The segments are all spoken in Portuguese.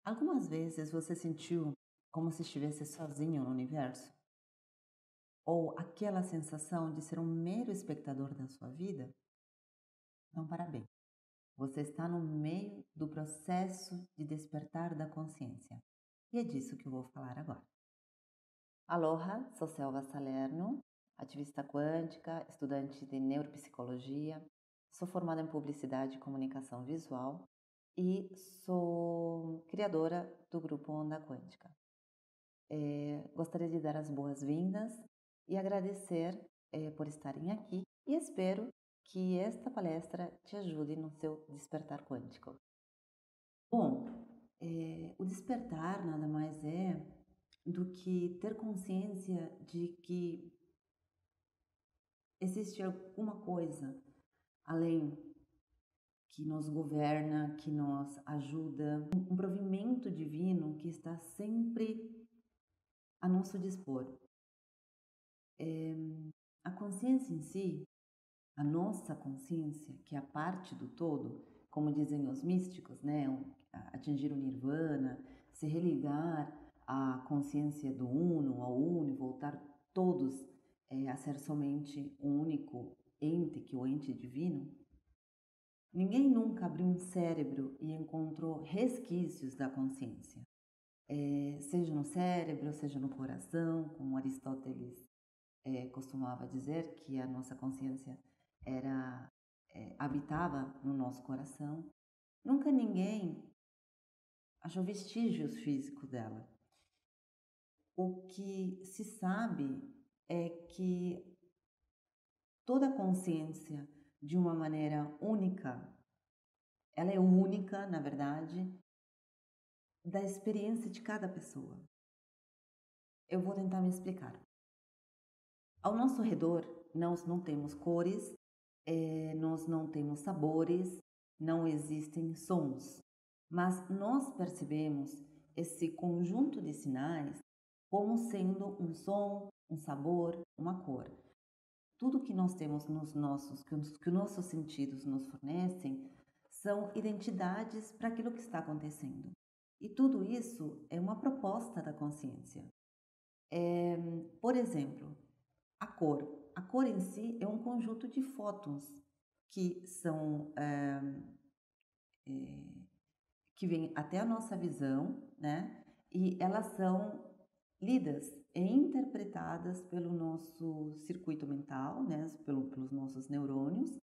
Algumas vezes você sentiu como se estivesse sozinho no universo? Ou aquela sensação de ser um mero espectador da sua vida? Então, parabéns. Você está no meio do processo de despertar da consciência. E é disso que eu vou falar agora. Aloha, sou Selva Salerno, ativista quântica, estudante de neuropsicologia, sou formada em publicidade e comunicação visual e sou criadora do grupo Onda Quântica. Gostaria de dar as boas-vindas e agradecer por estarem aqui e espero que esta palestra te ajude no seu despertar quântico. Bom, o despertar nada mais é do que ter consciência de que existe alguma coisa além que nos governa, que nos ajuda, um provimento divino que está sempre a nosso dispor. A consciência em si, a nossa consciência, que é a parte do todo, como dizem os místicos, né? Atingir o nirvana, se religar à consciência do uno, ao uno, voltar todos a ser somente um único ente, que é o ente divino. Ninguém nunca abriu um cérebro e encontrou resquícios da consciência. Seja no cérebro, seja no coração, como Aristóteles costumava dizer que a nossa consciência habitava no nosso coração. Nunca ninguém achou vestígios físicos dela. O que se sabe é que toda consciência, de uma maneira única, ela é única, na verdade, da experiência de cada pessoa. Eu vou tentar me explicar. Ao nosso redor, nós não temos cores, nós não temos sabores, não existem sons, mas nós percebemos esse conjunto de sinais como sendo um som, um sabor, uma cor. Tudo que nós temos que os nossos sentidos nos fornecem, são identidades para aquilo que está acontecendo. E tudo isso é uma proposta da consciência. Por exemplo, a cor. A cor em si é um conjunto de fótons que são que vêm até a nossa visão, né? E elas são lidas e interpretadas pelo nosso circuito mental, né? Pelos nossos neurônios,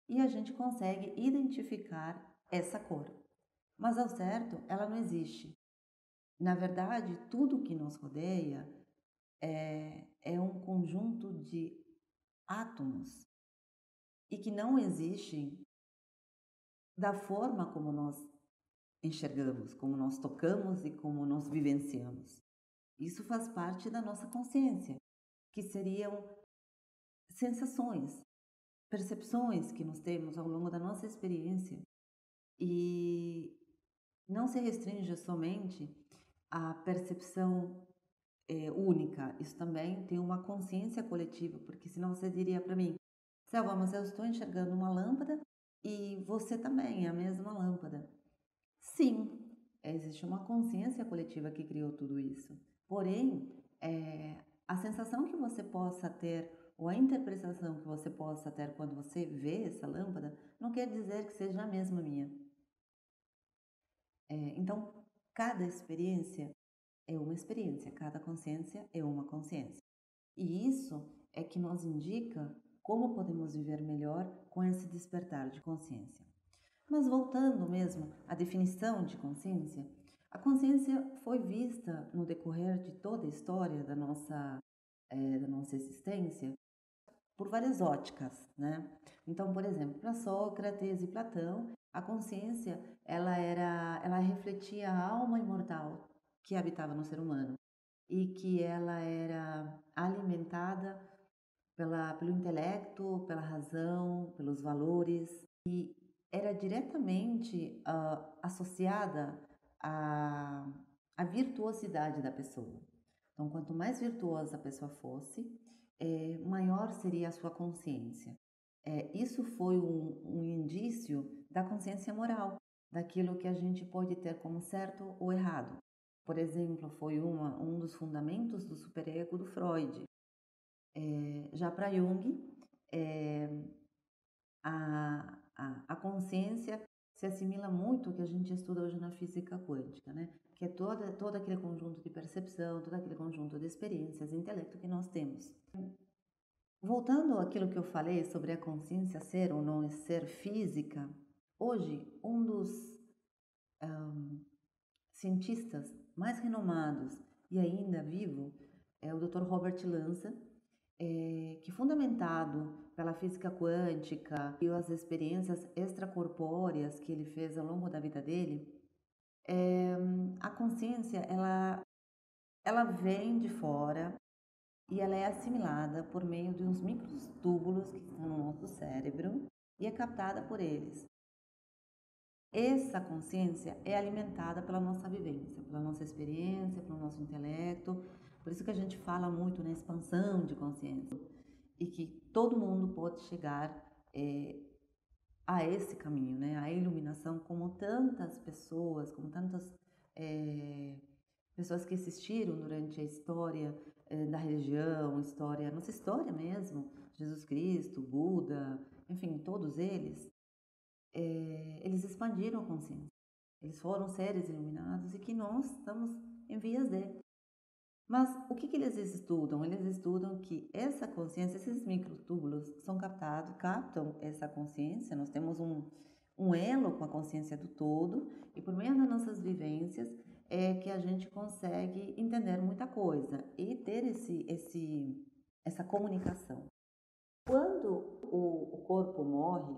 e a gente consegue identificar essa cor. Mas ao certo, ela não existe. Na verdade, tudo que nos rodeia é um conjunto de átomos e que não existem da forma como nós enxergamos, como nós tocamos e como nós vivenciamos. Isso faz parte da nossa consciência, que seriam sensações, percepções que nós temos ao longo da nossa experiência e não se restringe somente à percepção única. Isso também tem uma consciência coletiva, porque senão você diria para mim, Selva, mas eu estou enxergando uma lâmpada e você também é a mesma lâmpada. Sim, existe uma consciência coletiva que criou tudo isso. Porém, a sensação que você possa ter ou a interpretação que você possa ter quando você vê essa lâmpada não quer dizer que seja a mesma minha. Então, cada experiência é uma experiência, cada consciência é uma consciência. E isso é que nos indica como podemos viver melhor com esse despertar de consciência. Mas voltando mesmo à definição de consciência, a consciência foi vista no decorrer de toda a história da nossa existência por várias óticas, né? Então, por exemplo, para Sócrates e Platão, a consciência ela refletia a alma imortal que habitava no ser humano e que ela era alimentada pelo intelecto, pela razão, pelos valores, e era diretamente associada à virtuosidade da pessoa. Então, quanto mais virtuosa a pessoa fosse, maior seria a sua consciência. Isso foi um indício da consciência moral, daquilo que a gente pode ter como certo ou errado. Por exemplo, foi um dos fundamentos do superego do Freud. Já para Jung, eh, a consciência se assimila muito ao que a gente estuda hoje na física quântica, né? Que é todo aquele conjunto de percepção, todo aquele conjunto de experiências, intelecto que nós temos. Voltando àquilo que eu falei sobre a consciência ser ou não ser física, hoje um dos cientistas mais renomados e ainda vivo é o Dr. Robert Lanza, que fundamentado pela física quântica e as experiências extracorpóreas que ele fez ao longo da vida dele, a consciência ela vem de fora e ela é assimilada por meio de uns microtúbulos que estão no nosso cérebro e é captada por eles. Essa consciência é alimentada pela nossa vivência, pela nossa experiência, pelo nosso intelecto. Por isso que a gente fala muito na expansão de consciência e que todo mundo pode chegar a esse caminho, né? A iluminação, como tantas pessoas, como tantas pessoas que existiram durante a história da religião, nossa história mesmo, Jesus Cristo, Buda, enfim, todos eles expandiram a consciência. Eles foram seres iluminados e que nós estamos em vias de. Mas o que eles estudam? Eles estudam que essa consciência, esses microtúbulos são captam essa consciência. Nós temos um elo com a consciência do todo e por meio das nossas vivências é que a gente consegue entender muita coisa e ter essa comunicação. Quando o corpo morre,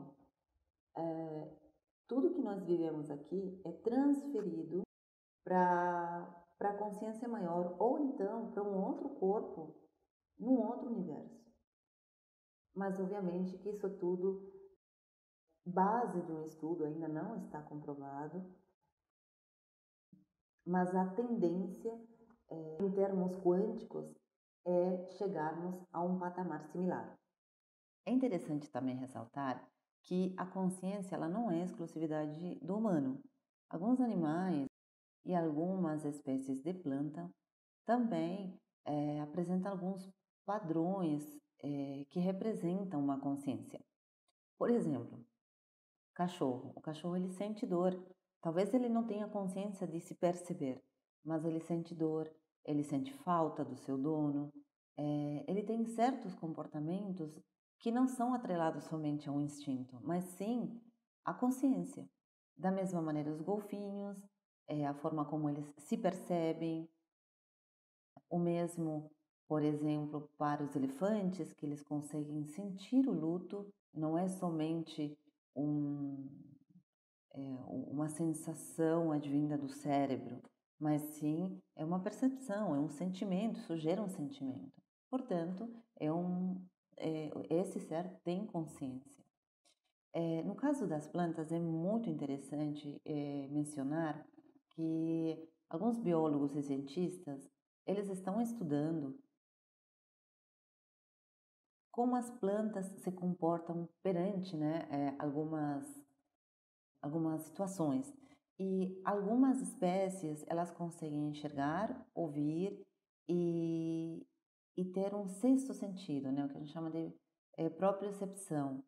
tudo que nós vivemos aqui é transferido para a consciência maior ou então para um outro corpo, num outro universo. Mas obviamente que isso tudo, base de um estudo, ainda não está comprovado, mas a tendência em termos quânticos é chegarmos a um patamar similar. É interessante também ressaltar que a consciência ela não é exclusividade do humano. Alguns animais e algumas espécies de planta também apresentam alguns padrões que representam uma consciência. Por exemplo, cachorro. O cachorro ele sente dor. Talvez ele não tenha consciência de se perceber, mas ele sente dor, ele sente falta do seu dono. Ele tem certos comportamentos que não são atrelados somente ao instinto, mas sim à consciência. Da mesma maneira, os golfinhos, a forma como eles se percebem, o mesmo, por exemplo, para os elefantes, que eles conseguem sentir o luto, não é somente uma sensação advinda do cérebro, mas sim é uma percepção, é um sentimento, isso gera um sentimento. Portanto, esse ser tem consciência. No caso das plantas, é muito interessante mencionar que alguns biólogos e cientistas, eles estão estudando como as plantas se comportam perante, né, algumas situações. E algumas espécies, elas conseguem enxergar, ouvir e ter um sexto sentido, né, o que a gente chama de propriocepção.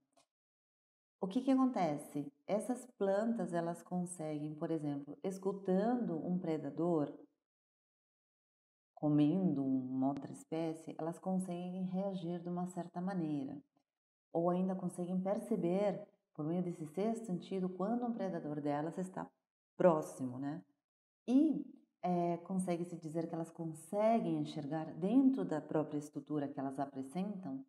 O que acontece? Essas plantas, elas conseguem, por exemplo, escutando um predador, comendo uma outra espécie, elas conseguem reagir de uma certa maneira. Ou ainda conseguem perceber, por meio desse sexto sentido, quando um predador delas está próximo, né? E consegue-se dizer que elas conseguem enxergar dentro da própria estrutura que elas apresentam,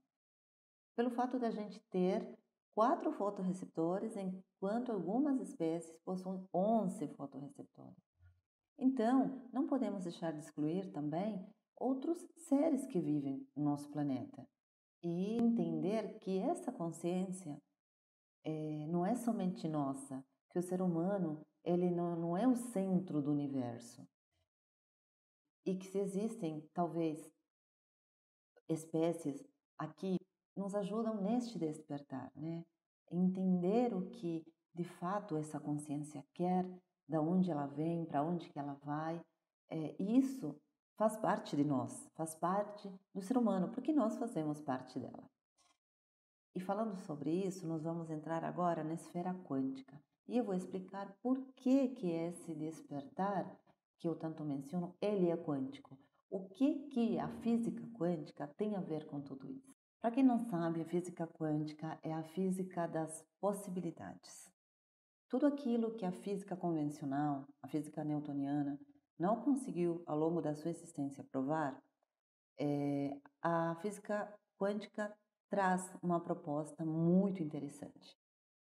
pelo fato da gente ter 4 fotorreceptores, enquanto algumas espécies possuem 11 fotorreceptores. Então, não podemos deixar de excluir também outros seres que vivem no nosso planeta e entender que essa consciência não é somente nossa, que o ser humano ele não é o centro do universo e que se existem talvez espécies aqui nos ajudam neste despertar, né? Entender o que de fato essa consciência quer, da onde ela vem, para onde que ela vai. E isso faz parte de nós, faz parte do ser humano, porque nós fazemos parte dela. E falando sobre isso, nós vamos entrar agora na esfera quântica. E eu vou explicar por que esse despertar, que eu tanto menciono, ele é quântico. O que a física quântica tem a ver com tudo isso? Para quem não sabe, a física quântica é a física das possibilidades. Tudo aquilo que a física convencional, a física newtoniana, não conseguiu ao longo da sua existência provar, a física quântica traz uma proposta muito interessante.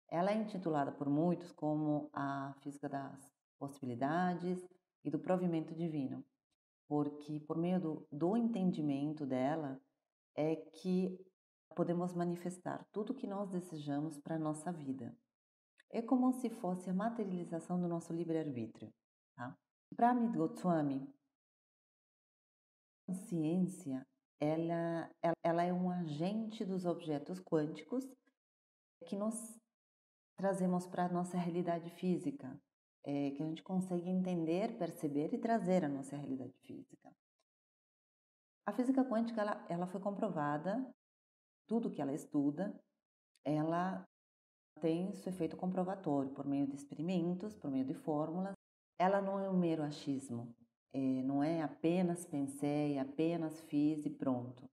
Ela é intitulada por muitos como a física das possibilidades e do provimento divino, porque por meio do entendimento dela é que podemos manifestar tudo o que nós desejamos para a nossa vida. É como se fosse a materialização do nosso livre-arbítrio. Tá? Para Amit Goswami, a consciência ela é um agente dos objetos quânticos que nós trazemos para a nossa realidade física, que a gente consegue entender, perceber e trazer à nossa realidade física. A física quântica ela foi comprovada, tudo que ela estuda, ela tem seu efeito comprovatório por meio de experimentos, por meio de fórmulas. Ela não é um mero achismo, não é apenas pensei, apenas fiz e pronto.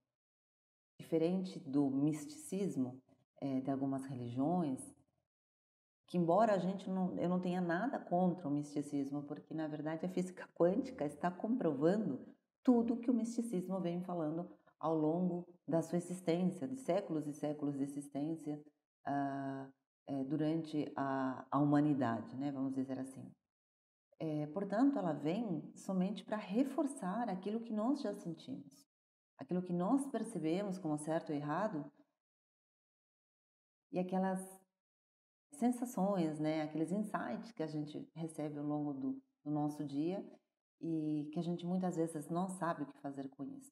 Diferente do misticismo de algumas religiões, que embora eu não tenha nada contra o misticismo, porque na verdade a física quântica está comprovando tudo que o misticismo vem falando ao longo da sua existência, de séculos e séculos de existência durante a humanidade, né? Vamos dizer assim. Portanto, ela vem somente para reforçar aquilo que nós já sentimos, aquilo que nós percebemos como certo e errado, e aquelas sensações, né, aqueles insights que a gente recebe ao longo do nosso dia e que a gente muitas vezes não sabe o que fazer com isso.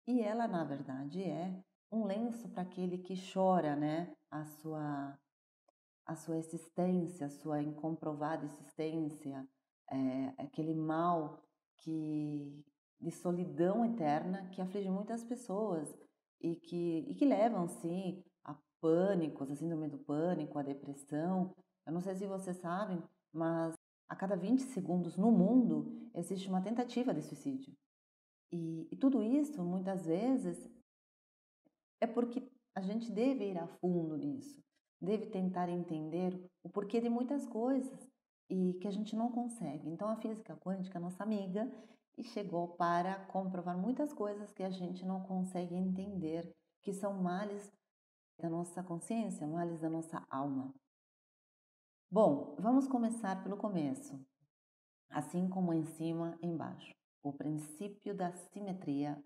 E ela, na verdade, é um lenço para aquele que chora, né, a sua existência, a sua incomprovada existência, aquele mal de solidão eterna que aflige muitas pessoas e que levam, sim, a pânicos, a síndrome do pânico, a depressão. Eu não sei se vocês sabem, mas a cada 20 segundos no mundo existe uma tentativa de suicídio. E tudo isso, muitas vezes, é porque a gente deve ir a fundo nisso, deve tentar entender o porquê de muitas coisas e que a gente não consegue. Então a física quântica é nossa amiga e chegou para comprovar muitas coisas que a gente não consegue entender, que são males da nossa consciência, males da nossa alma. Bom, vamos começar pelo começo, assim como em cima, embaixo. O princípio da simetria.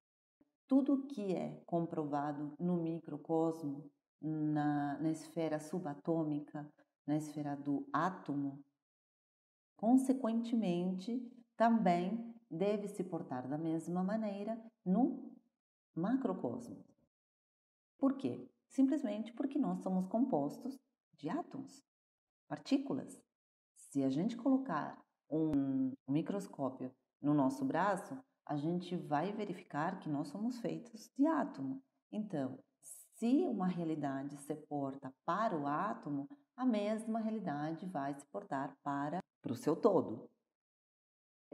Tudo que é comprovado no microcosmo, na esfera subatômica, na esfera do átomo, consequentemente, também deve se portar da mesma maneira no macrocosmo. Por quê? Simplesmente porque nós somos compostos de átomos, partículas. Se a gente colocar um microscópio no nosso braço, a gente vai verificar que nós somos feitos de átomo. Então, se uma realidade se porta para o átomo, a mesma realidade vai se portar para o seu todo.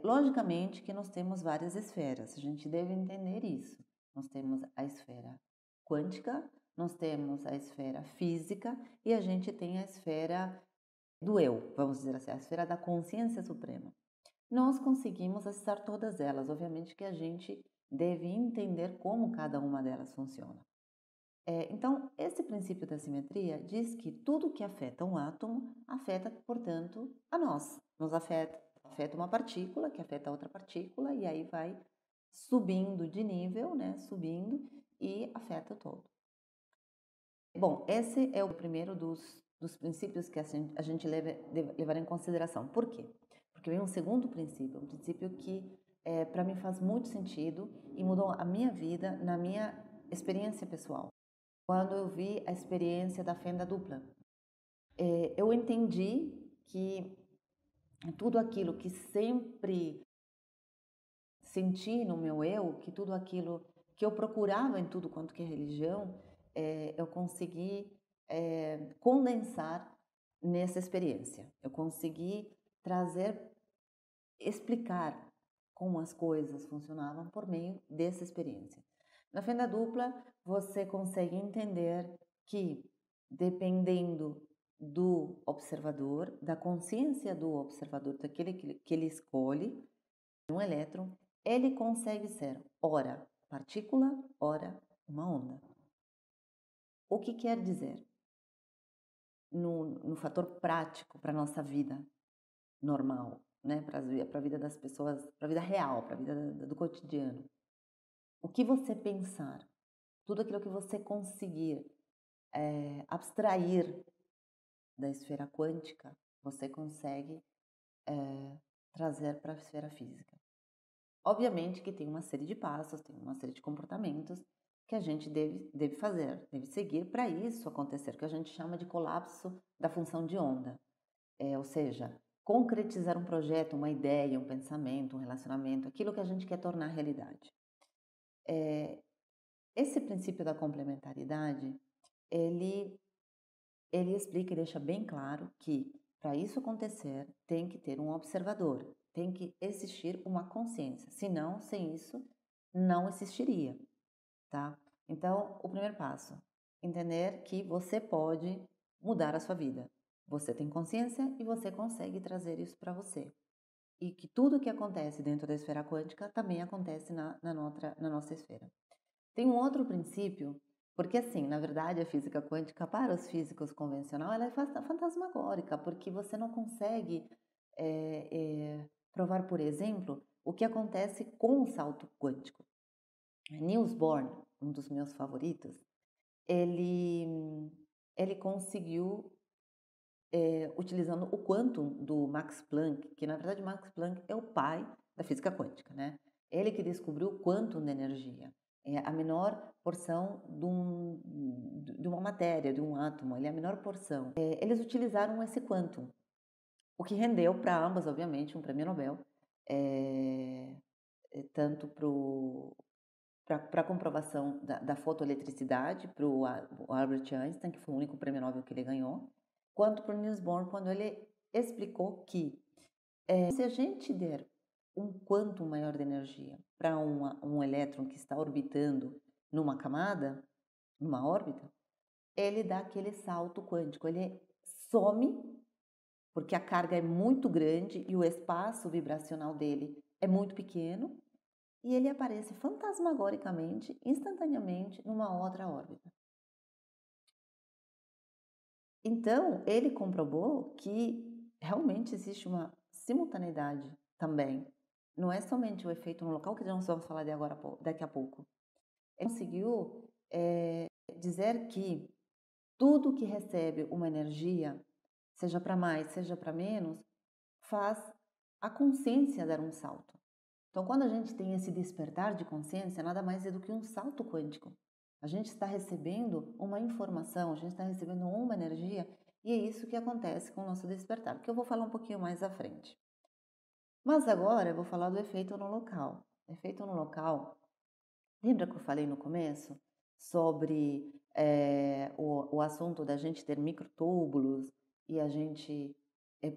Logicamente que nós temos várias esferas, a gente deve entender isso. Nós temos a esfera quântica, nós temos a esfera física e a gente tem a esfera do eu, vamos dizer assim, a esfera da consciência suprema. Nós conseguimos acessar todas elas, obviamente que a gente deve entender como cada uma delas funciona. Então, esse princípio da simetria diz que tudo que afeta um átomo afeta, portanto, a nós. Nos afeta uma partícula, que afeta outra partícula, e aí vai subindo de nível, né? Subindo e afeta o todo. Bom, esse é o primeiro dos princípios que a gente deve levar em consideração. Por quê? Porque vem um segundo princípio, um princípio que para mim faz muito sentido e mudou a minha vida na minha experiência pessoal. Quando eu vi a experiência da fenda dupla. Eu entendi que tudo aquilo que sempre senti no meu eu, que tudo aquilo que eu procurava em tudo quanto que é religião, eu consegui condensar nessa experiência. Eu consegui trazer, explicar como as coisas funcionavam por meio dessa experiência. Na fenda dupla, você consegue entender que, dependendo do observador, da consciência do observador, daquele que ele escolhe, um elétron, ele consegue ser, ora, partícula, ora, uma onda. O que quer dizer? No fator prático para a nossa vida normal, né? Para a vida das pessoas, para a vida real, para a vida do cotidiano. O que você pensar, tudo aquilo que você conseguir abstrair da esfera quântica, você consegue trazer para a esfera física. Obviamente que tem uma série de passos, tem uma série de comportamentos que a gente deve fazer, deve seguir para isso acontecer, que a gente chama de colapso da função de onda. Ou seja, concretizar um projeto, uma ideia, um pensamento, um relacionamento, aquilo que a gente quer tornar realidade. Esse princípio da complementaridade, ele, ele explica e deixa bem claro que para isso acontecer tem que ter um observador, tem que existir uma consciência, senão, sem isso, não existiria, tá? Então, o primeiro passo, entender que você pode mudar a sua vida. Você tem consciência e você consegue trazer isso para você. E que tudo que acontece dentro da esfera quântica também acontece na nossa esfera. Tem um outro princípio, porque assim, na verdade, a física quântica para os físicos convencional, ela é fantasmagórica, porque você não consegue provar, por exemplo, o que acontece com o salto quântico. Niels Bohr, um dos meus favoritos, ele conseguiu, utilizando o quantum do Max Planck, que na verdade Max Planck é o pai da física quântica, né? Ele que descobriu o quantum da energia. É a menor porção de uma matéria, de um átomo, ele é a menor porção. Eles utilizaram esse quantum, o que rendeu para ambas, obviamente, um prêmio Nobel, tanto para a comprovação da fotoeletricidade, para o Albert Einstein, que foi o único prêmio Nobel que ele ganhou, quanto para o Niels Bohr, quando ele explicou que se a gente der um quantum maior de energia para um elétron que está orbitando numa camada, numa órbita, ele dá aquele salto quântico, ele some, porque a carga é muito grande e o espaço vibracional dele é muito pequeno, e ele aparece fantasmagoricamente, instantaneamente, numa outra órbita. Então, ele comprovou que realmente existe uma simultaneidade também. Não é somente o efeito no local, que nós vamos falar de agora, daqui a pouco. Ele conseguiu dizer que tudo que recebe uma energia, seja para mais, seja para menos, faz a consciência dar um salto. Então, quando a gente tem esse despertar de consciência, nada mais é do que um salto quântico. A gente está recebendo uma informação, a gente está recebendo uma energia, e é isso que acontece com o nosso despertar, que eu vou falar um pouquinho mais à frente. Mas agora eu vou falar do efeito no local. Efeito no local, lembra que eu falei no começo sobre o assunto da gente ter microtúbulos e a gente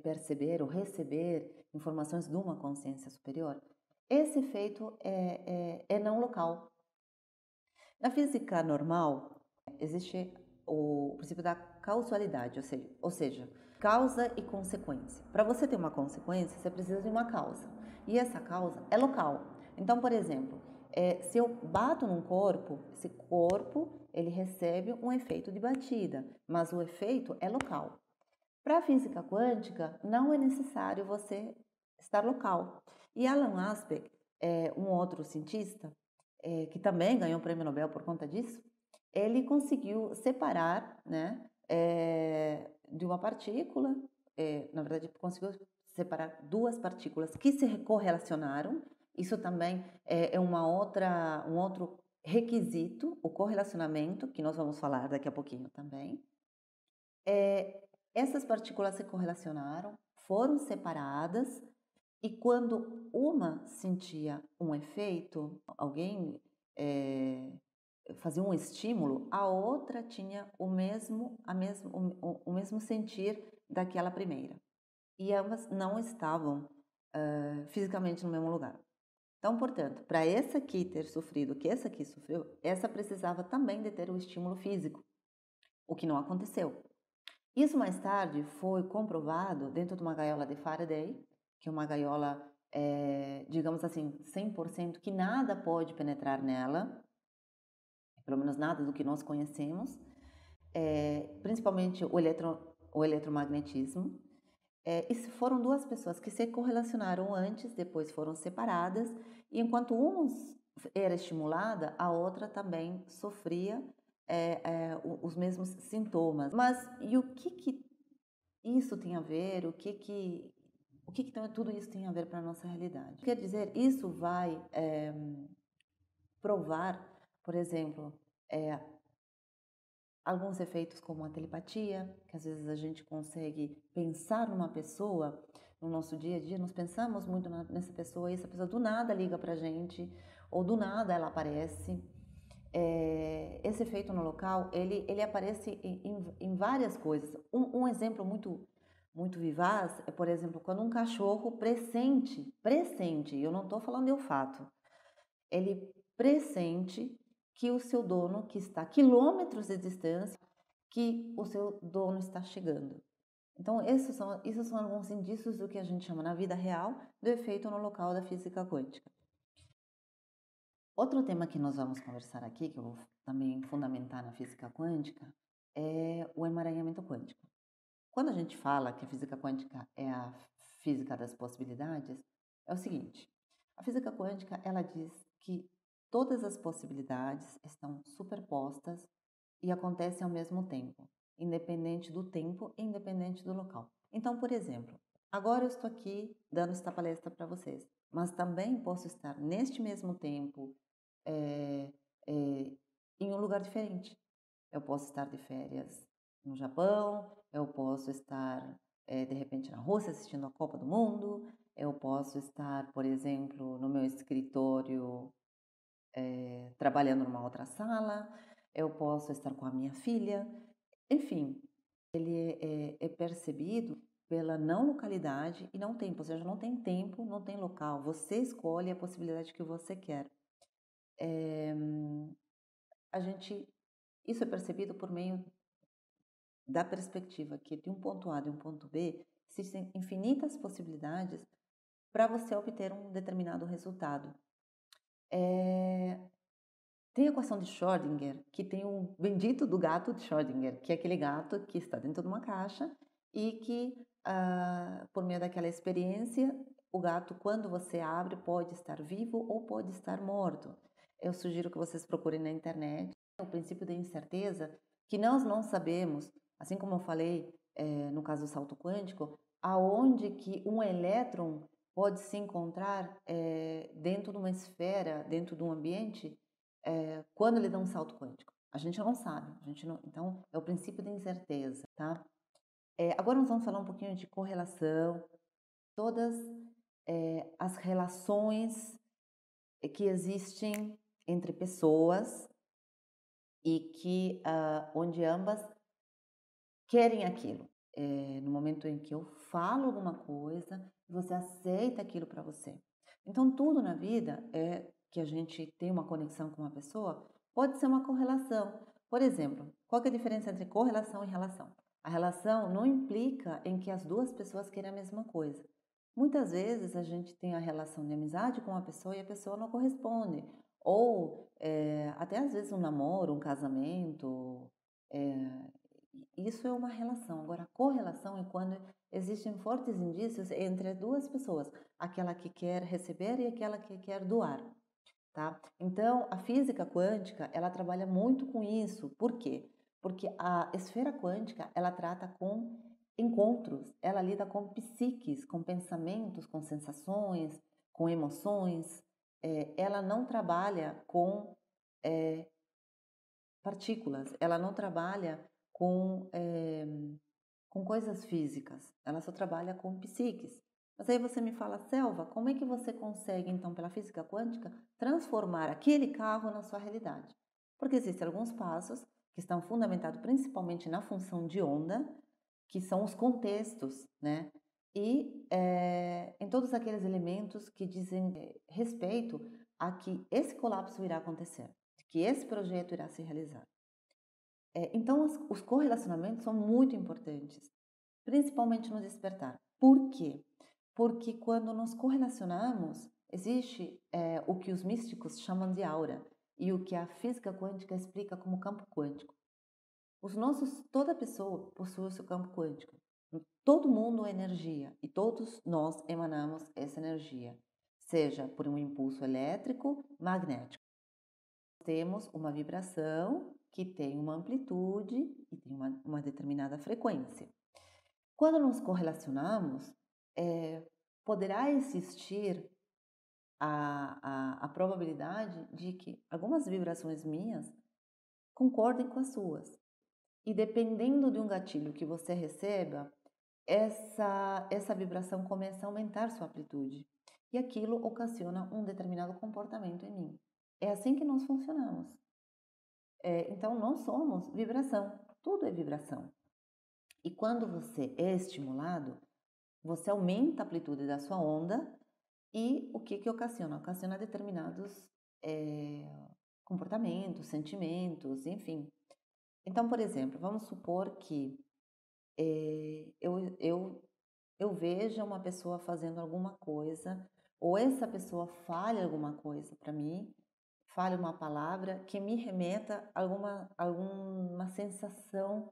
perceber ou receber informações de uma consciência superior? Esse efeito é não local. Na física normal, existe o princípio da causalidade, ou seja, causa e consequência. Para você ter uma consequência, você precisa de uma causa. E essa causa é local. Então, por exemplo, se eu bato num corpo, esse corpo ele recebe um efeito de batida, mas o efeito é local. Para a física quântica, não é necessário você estar local. E Alan Aspect, um outro cientista, que também ganhou o prêmio Nobel por conta disso, ele conseguiu separar, né, de uma partícula, na verdade, conseguiu separar duas partículas que se correlacionaram. Isso também é um outro requisito, o correlacionamento, que nós vamos falar daqui a pouquinho também. Essas partículas se correlacionaram, foram separadas, e quando uma sentia um efeito, alguém fazia um estímulo, a outra tinha o mesmo sentir daquela primeira. E ambas não estavam fisicamente no mesmo lugar. Então, portanto, para essa aqui ter sofrido o que essa aqui sofreu, essa precisava também de ter o estímulo físico, o que não aconteceu. Isso mais tarde foi comprovado dentro de uma gaiola de Faraday, que é uma gaiola, digamos assim, 100%, que nada pode penetrar nela, pelo menos nada do que nós conhecemos, principalmente o eletromagnetismo. E foram duas pessoas que se correlacionaram antes, depois foram separadas, e enquanto uma era estimulada, a outra também sofria os mesmos sintomas. Mas e o que isso tem a ver? Tudo isso tem a ver para a nossa realidade? Quer dizer, isso vai provar, por exemplo, alguns efeitos como a telepatia, que às vezes a gente consegue pensar numa pessoa no nosso dia a dia, nós pensamos muito nessa pessoa e essa pessoa do nada liga pra gente, ou do nada ela aparece. Esse efeito no local, ele aparece em várias coisas. Um exemplo muito vivaz é, por exemplo, quando um cachorro pressente, eu não estou falando de olfato, ele pressente que o seu dono, que está a quilômetros de distância, que o seu dono está chegando. Então, esses são alguns indícios do que a gente chama na vida real do efeito no local da física quântica. Outro tema que nós vamos conversar aqui, que eu vou também fundamentar na física quântica, é o emaranhamento quântico. Quando a gente fala que a física quântica é a física das possibilidades, é o seguinte: a física quântica, ela diz que todas as possibilidades estão superpostas e acontecem ao mesmo tempo, independente do tempo e independente do local. Então, por exemplo, agora eu estou aqui dando esta palestra para vocês, mas também posso estar neste mesmo tempo é, é, em um lugar diferente. Eu posso estar de férias no Japão, eu posso estar de repente na Rússia assistindo a Copa do Mundo, eu posso estar, por exemplo, no meu escritório trabalhando numa outra sala, eu posso estar com a minha filha, enfim, ele é percebido pela não localidade e não tempo, ou seja, não tem tempo, não tem local, você escolhe a possibilidade que você quer. Isso é percebido por meio da perspectiva que de um ponto A e um ponto B existem infinitas possibilidades para você obter um determinado resultado. Tem a equação de Schrödinger, que tem o bendito do gato de Schrödinger, que é aquele gato que está dentro de uma caixa e que, por meio daquela experiência, o gato, quando você abre, pode estar vivo ou pode estar morto. Eu sugiro que vocês procurem na internet o princípio da incerteza, que nós não sabemos, assim como eu falei no caso do salto quântico, aonde que um elétron pode se encontrar dentro de uma esfera, dentro de um ambiente, quando ele dá um salto quântico. A gente não sabe, então é o princípio da incerteza, tá? Agora nós vamos falar um pouquinho de correlação, todas as relações que existem entre pessoas e que onde ambas querem aquilo. No momento em que eu falo alguma coisa, você aceita aquilo para você. Então, tudo na vida é que a gente tem uma conexão com uma pessoa, pode ser uma correlação. Por exemplo, qual que é a diferença entre correlação e relação? A relação não implica em que as duas pessoas querem a mesma coisa. Muitas vezes a gente tem a relação de amizade com uma pessoa e a pessoa não corresponde. Ou até às vezes um namoro, um casamento, isso é uma relação. Agora, a correlação é quando existem fortes indícios entre duas pessoas, aquela que quer receber e aquela que quer doar, tá? Então, a física quântica, ela trabalha muito com isso. Por quê? Porque a esfera quântica, ela trata com encontros, ela lida com psiques, com pensamentos, com sensações, com emoções. Ela não trabalha com partículas, ela não trabalha com com coisas físicas, ela só trabalha com psiques. Mas aí você me fala, Selva, como é que você consegue, então, pela física quântica, transformar aquele carro na sua realidade? Porque existem alguns passos que estão fundamentados principalmente na função de onda, que são os contextos, né? E em todos aqueles elementos que dizem respeito a que esse colapso irá acontecer, que esse projeto irá se realizar. Então, os correlacionamentos são muito importantes, principalmente no despertar. Por quê? Porque quando nos correlacionamos, existe o que os místicos chamam de aura e o que a física quântica explica como campo quântico. Toda pessoa possui o seu campo quântico. Todo mundo é energia e todos nós emanamos essa energia, seja por um impulso elétrico, magnético. Temos uma vibração que tem uma amplitude e tem uma determinada frequência. Quando nos correlacionamos, poderá existir a probabilidade de que algumas vibrações minhas concordem com as suas. E dependendo de um gatilho que você receba, essa vibração começa a aumentar sua amplitude. E aquilo ocasiona um determinado comportamento em mim. É assim que nós funcionamos. Então, nós somos vibração. Tudo é vibração. E quando você é estimulado, você aumenta a amplitude da sua onda e o que ocasiona? Ocasiona determinados comportamentos, sentimentos, enfim. Então, por exemplo, vamos supor que eu veja uma pessoa fazendo alguma coisa, ou essa pessoa fale alguma coisa para mim, fale uma palavra que me remeta a alguma sensação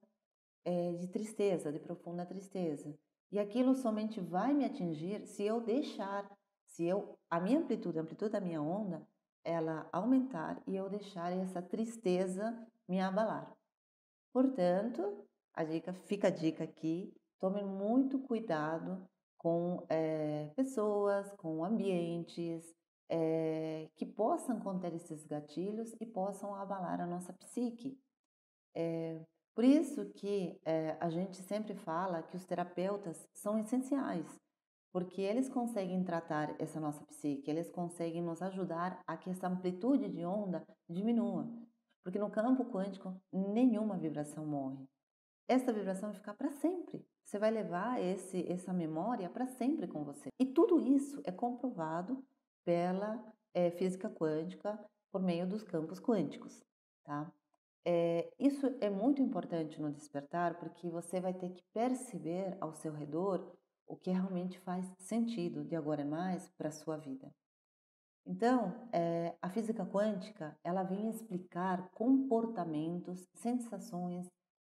de tristeza, de profunda tristeza. E aquilo somente vai me atingir se eu deixar, a minha amplitude, a amplitude da minha onda, ela aumentar e eu deixar essa tristeza me abalar. Portanto, fica a dica aqui, tome muito cuidado com pessoas, com ambientes que possam conter esses gatilhos e possam abalar a nossa psique. Por isso que a gente sempre fala que os terapeutas são essenciais, porque eles conseguem tratar essa nossa psique, eles conseguem nos ajudar a que essa amplitude de onda diminua. Porque no campo quântico, nenhuma vibração morre. Essa vibração vai ficar para sempre. Você vai levar essa memória para sempre com você. E tudo isso é comprovado pela física quântica por meio dos campos quânticos, tá? Isso é muito importante no despertar, porque você vai ter que perceber ao seu redor o que realmente faz sentido de agora em mais para a sua vida. Então, a física quântica, ela vem explicar comportamentos, sensações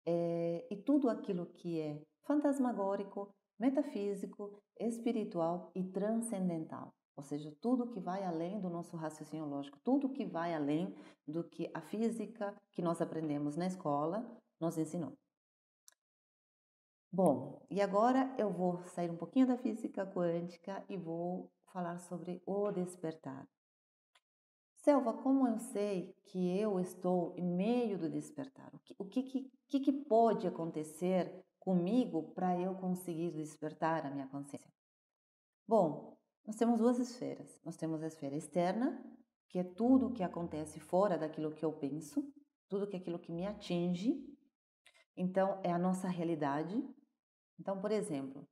e tudo aquilo que é fantasmagórico, metafísico, espiritual e transcendental. Ou seja, tudo que vai além do nosso raciocínio lógico, tudo que vai além do que a física que nós aprendemos na escola nos ensinou. Bom, e agora eu vou sair um pouquinho da física quântica e vou falar sobre o despertar. Selva, como eu sei que eu estou em meio do despertar? O que pode acontecer comigo para eu conseguir despertar a minha consciência? Bom, nós temos duas esferas. Nós temos a esfera externa, que é tudo o que acontece fora daquilo que eu penso, tudo aquilo que me atinge. Então, é a nossa realidade. Então, por exemplo,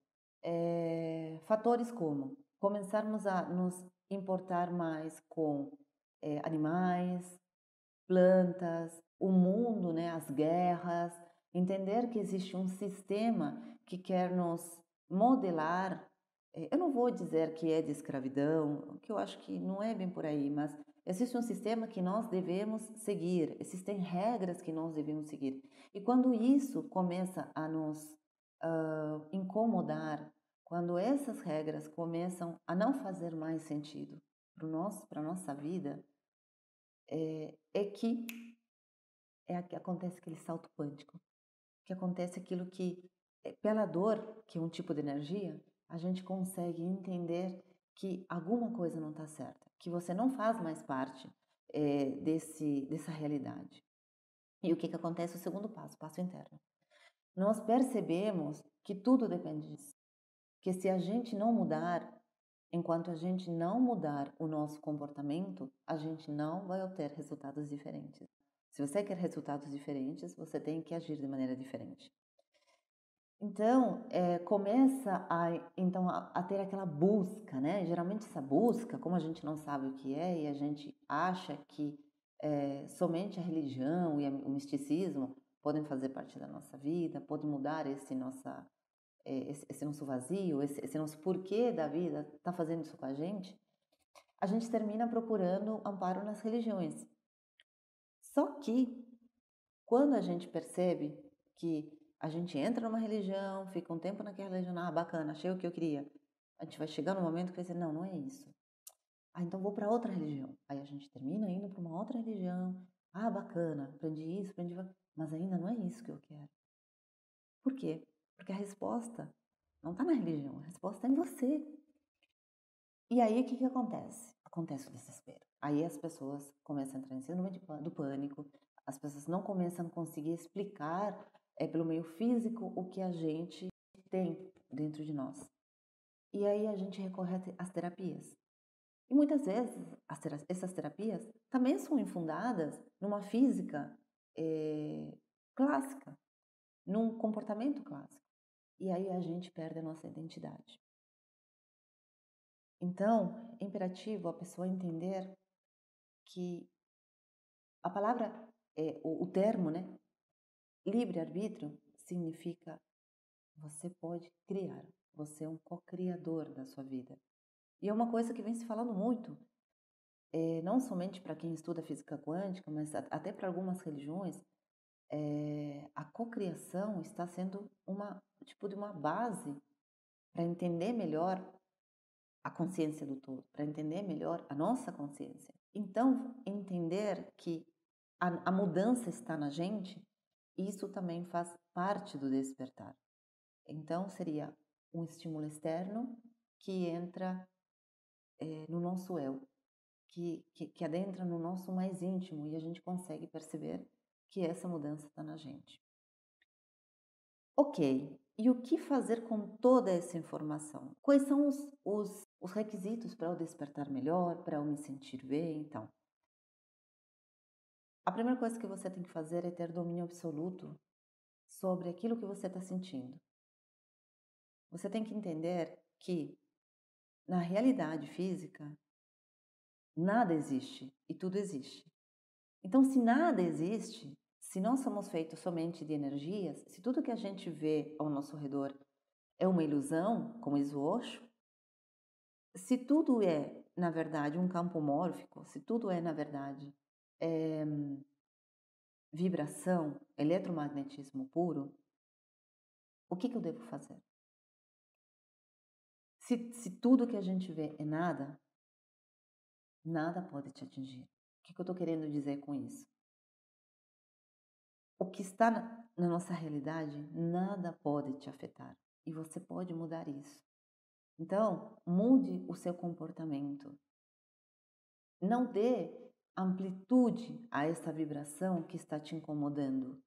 fatores como começarmos a nos importar mais com animais, plantas, o mundo, né, as guerras, entender que existe um sistema que quer nos modelar. Eu não vou dizer que é de escravidão, que eu acho que não é bem por aí, mas existe um sistema que nós devemos seguir, existem regras que nós devemos seguir. E quando isso começa a nos incomodar, quando essas regras começam a não fazer mais sentido para a nossa vida, que acontece aquele salto quântico, que acontece aquilo que, pela dor, que é um tipo de energia, a gente consegue entender que alguma coisa não está certa, que você não faz mais parte dessa realidade. E o que acontece? O segundo passo, o passo interno. nós percebemos que tudo depende disso. Que se a gente não mudar, enquanto a gente não mudar o nosso comportamento, a gente não vai obter resultados diferentes. Se você quer resultados diferentes, você tem que agir de maneira diferente. Então, começa a ter aquela busca, né? Geralmente essa busca, como a gente não sabe o que é e a gente acha que somente a religião e o misticismo podem fazer parte da nossa vida, podem mudar esse nosso vazio, esse nosso porquê da vida, está fazendo isso com a gente termina procurando amparo nas religiões. Só que, quando a gente percebe que a gente entra numa religião, fica um tempo naquela religião, bacana, achei o que eu queria. A gente vai chegar num momento que vai dizer, não, não é isso. Então vou para outra religião. Aí a gente termina indo para uma outra religião. Bacana, aprendi isso, mas ainda não é isso que eu quero. Por quê? Porque a resposta não está na religião, a resposta está em você. E aí o que acontece? Acontece o desespero. Aí as pessoas começam a entrar em síndrome do pânico, as pessoas não começam a conseguir explicar pelo meio físico o que a gente tem dentro de nós. E aí a gente recorre às terapias. E muitas vezes essas terapias também são infundadas numa física clássica, num comportamento clássico. E aí a gente perde a nossa identidade. Então, é imperativo a pessoa entender que a palavra, o termo, né, livre-arbítrio, significa você pode criar, você é um co-criador da sua vida. E é uma coisa que vem se falando muito, não somente para quem estuda física quântica, mas até para algumas religiões, a cocriação está sendo de uma base para entender melhor a consciência do todo, para entender melhor a nossa consciência. Então, entender que a mudança está na gente, isso também faz parte do despertar. Então, seria um estímulo externo que entra no nosso eu, que adentra no nosso mais íntimo e a gente consegue perceber que essa mudança está na gente. Ok, e o que fazer com toda essa informação? Quais são os requisitos para eu despertar melhor, para eu me sentir bem? Então, a primeira coisa que você tem que fazer é ter domínio absoluto sobre aquilo que você está sentindo. Você tem que entender que, na realidade física, nada existe e tudo existe. Então, se nada existe, se nós somos feitos somente de energias, se tudo que a gente vê ao nosso redor é uma ilusão, como diz o Osho, se tudo é, na verdade, um campo mórfico, se tudo é, na verdade, vibração, eletromagnetismo puro, o que eu devo fazer? Se tudo que a gente vê é nada, nada pode te atingir. O que eu estou querendo dizer com isso? O que está na nossa realidade, nada pode te afetar. E você pode mudar isso. Então, mude o seu comportamento. Não dê amplitude a essa vibração que está te incomodando.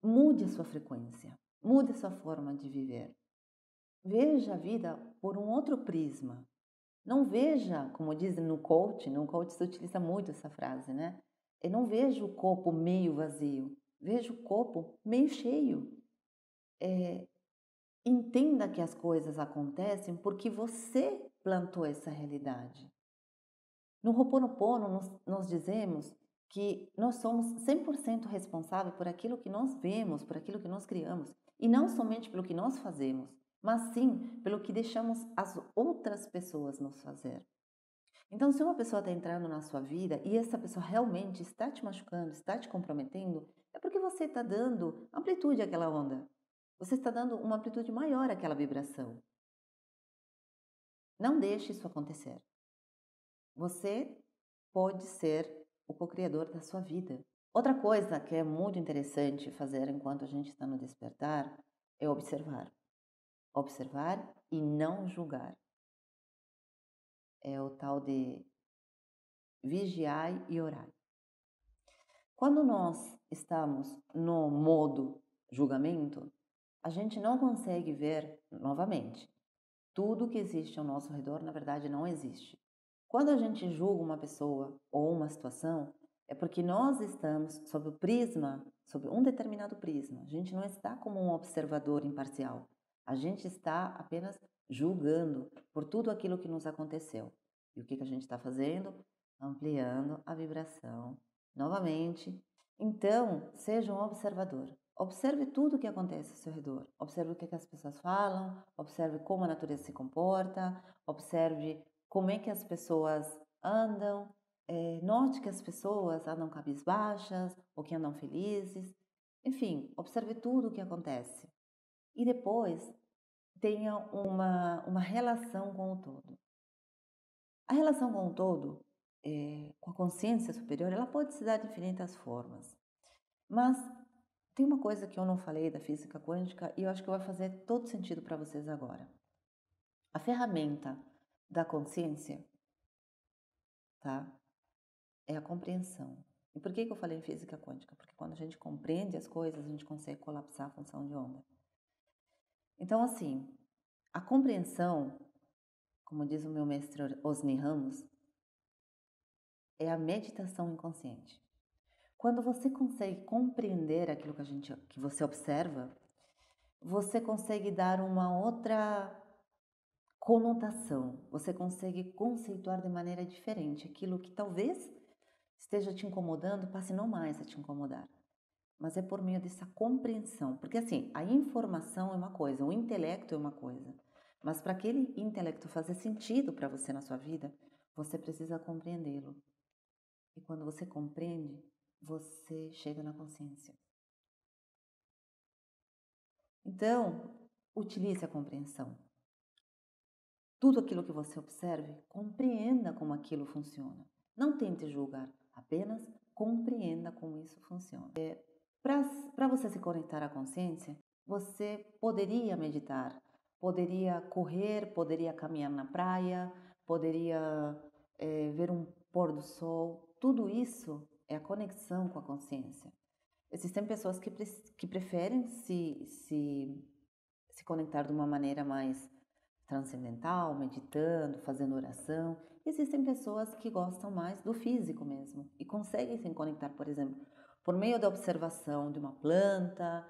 Mude a sua frequência. Mude a sua forma de viver. Veja a vida por um outro prisma. Não veja, como dizem no coach se utiliza muito essa frase, né? Eu não vejo o copo meio vazio, vejo o copo meio cheio. Entenda que as coisas acontecem porque você plantou essa realidade. No Ho'oponopono, nós dizemos que nós somos 100% responsáveis por aquilo que nós vemos, por aquilo que nós criamos. E não somente pelo que nós fazemos, mas sim pelo que deixamos as outras pessoas nos fazer. Então, se uma pessoa está entrando na sua vida e essa pessoa realmente está te machucando, está te comprometendo, é porque você está dando amplitude àquela onda. Você está dando uma amplitude maior àquela vibração. Não deixe isso acontecer. Você pode ser o co-criador da sua vida. Outra coisa que é muito interessante fazer enquanto a gente está no despertar é observar. Observar e não julgar. É o tal de vigiar e orar. Quando nós estamos no modo julgamento, a gente não consegue ver, novamente, tudo que existe ao nosso redor, na verdade, não existe. Quando a gente julga uma pessoa ou uma situação, é porque nós estamos sob o prisma, sob um determinado prisma. A gente não está como um observador imparcial. A gente está apenas julgando por tudo aquilo que nos aconteceu. E o que a gente está fazendo? Ampliando a vibração novamente. Então, seja um observador. Observe tudo o que acontece ao seu redor. Observe o que as pessoas falam, observe como a natureza se comporta, observe como é que as pessoas andam. Note que as pessoas andam cabisbaixas ou que andam felizes. Enfim, observe tudo o que acontece. E depois tenha uma relação com o todo. A relação com o todo, com a consciência superior, ela pode se dar de infinitas formas. Mas tem uma coisa que eu não falei da física quântica e eu acho que vai fazer todo sentido para vocês agora. A ferramenta da consciência, tá? É a compreensão. E por que eu falei em física quântica? Porque quando a gente compreende as coisas, a gente consegue colapsar a função de onda. Então, assim, a compreensão, como diz o meu mestre Osni Ramos, é a meditação inconsciente. Quando você consegue compreender aquilo que você observa, você consegue dar uma outra conotação, você consegue conceituar de maneira diferente aquilo que talvez esteja te incomodando, passe não mais a te incomodar. Mas é por meio dessa compreensão, porque assim, a informação é uma coisa, o intelecto é uma coisa, mas para aquele intelecto fazer sentido para você na sua vida, você precisa compreendê-lo. E quando você compreende, você chega na consciência. Então, utilize a compreensão. Tudo aquilo que você observe, compreenda como aquilo funciona. Não tente julgar, apenas compreenda como isso funciona. Para você se conectar à consciência, você poderia meditar, poderia correr, poderia caminhar na praia, poderia ver um pôr do sol. Tudo isso é a conexão com a consciência. Existem pessoas que preferem se conectar de uma maneira mais transcendental, meditando, fazendo oração. Existem pessoas que gostam mais do físico mesmo e conseguem se conectar, por exemplo, por meio da observação de uma planta,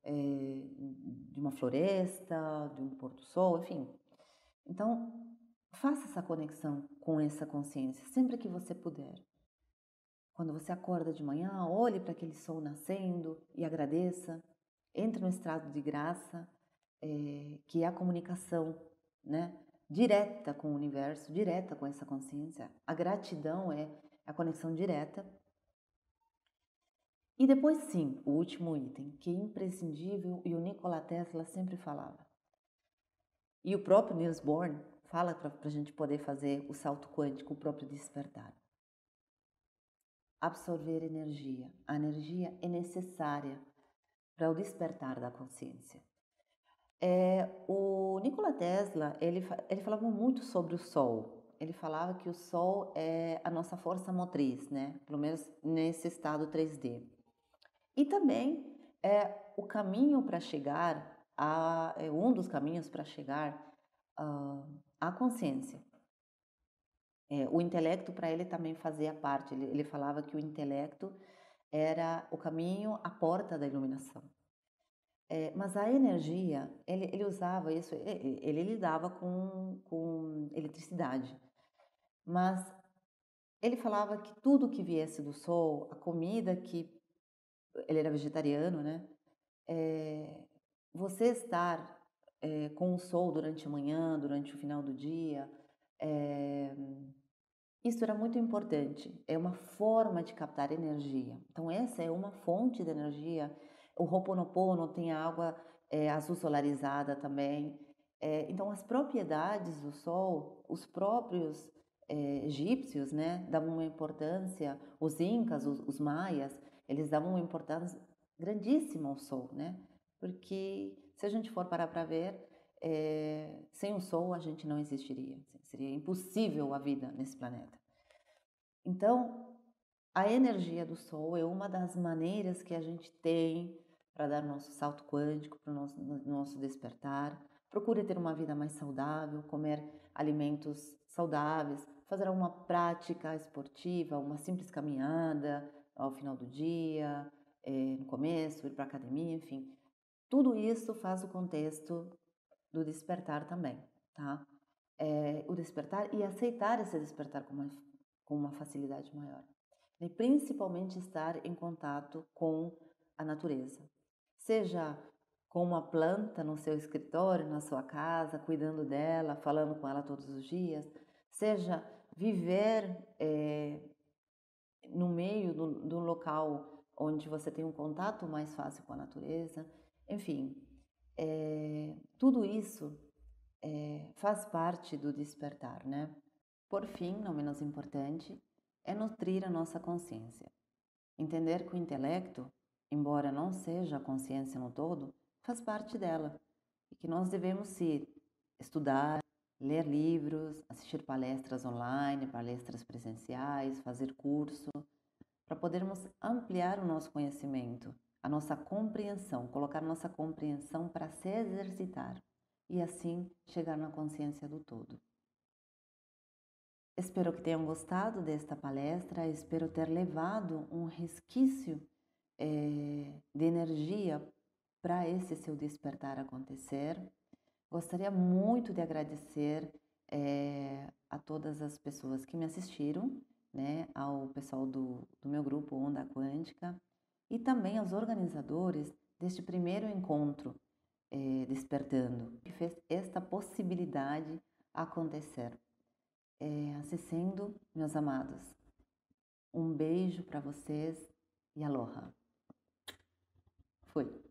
de uma floresta, de um pôr do sol, enfim. Então, faça essa conexão com essa consciência sempre que você puder. Quando você acorda de manhã, olhe para aquele sol nascendo e agradeça. Entre no estado de graça, que é a comunicação, né, direta com o universo, direta com essa consciência. A gratidão é a conexão direta. E depois, sim, o último item, que é imprescindível e o Nikola Tesla sempre falava. E o próprio Niels Bohr fala para a gente poder fazer o salto quântico, o próprio despertar. Absorver energia. A energia é necessária para o despertar da consciência. O Nikola Tesla, ele falava muito sobre o Sol. Ele falava que o Sol é a nossa força motriz, né? Pelo menos nesse estado 3D. E também o caminho para chegar um dos caminhos para chegar à consciência. O intelecto para ele também fazia parte. Ele falava que o intelecto era o caminho, a porta da iluminação. Mas a energia, ele usava isso, ele lidava com eletricidade. Mas ele falava que tudo que viesse do sol, a comida que... Ele era vegetariano, né? Você estar com o sol durante a manhã, durante o final do dia, isso era muito importante. É uma forma de captar energia. Então, essa é uma fonte de energia. O Ho'oponopono tem a água azul solarizada também. Então, as propriedades do Sol, os próprios egípcios, né, davam uma importância, os incas, os maias, eles davam uma importância grandíssima ao Sol, né? Porque se a gente for parar para ver, sem o Sol a gente não existiria. Seria impossível a vida nesse planeta. Então, a energia do Sol é uma das maneiras que a gente tem para dar o nosso salto quântico, para o nosso despertar. Procure ter uma vida mais saudável, comer alimentos saudáveis, fazer uma prática esportiva, uma simples caminhada ao final do dia, no começo, ir para a academia, enfim. Tudo isso faz o contexto do despertar também, tá? O despertar e aceitar esse despertar com uma facilidade maior. E principalmente estar em contato com a natureza. Seja com uma planta no seu escritório, na sua casa, cuidando dela, falando com ela todos os dias, seja viver no meio do local onde você tem um contato mais fácil com a natureza, enfim, tudo isso faz parte do despertar, né? Por fim, não menos importante, é nutrir a nossa consciência. Entender que o intelecto, embora não seja a consciência no todo, faz parte dela e que nós devemos sim estudar, ler livros, assistir palestras online, palestras presenciais, fazer curso, para podermos ampliar o nosso conhecimento, a nossa compreensão, colocar nossa compreensão para se exercitar e assim chegar na consciência do todo. Espero que tenham gostado desta palestra, espero ter levado um resquício de energia para esse seu despertar acontecer. Gostaria muito de agradecer a todas as pessoas que me assistiram, né, ao pessoal do meu grupo Onda Quântica e também aos organizadores deste primeiro encontro Despertando, que fez esta possibilidade acontecer. Assim sendo, meus amados, um beijo para vocês e aloha. Fui.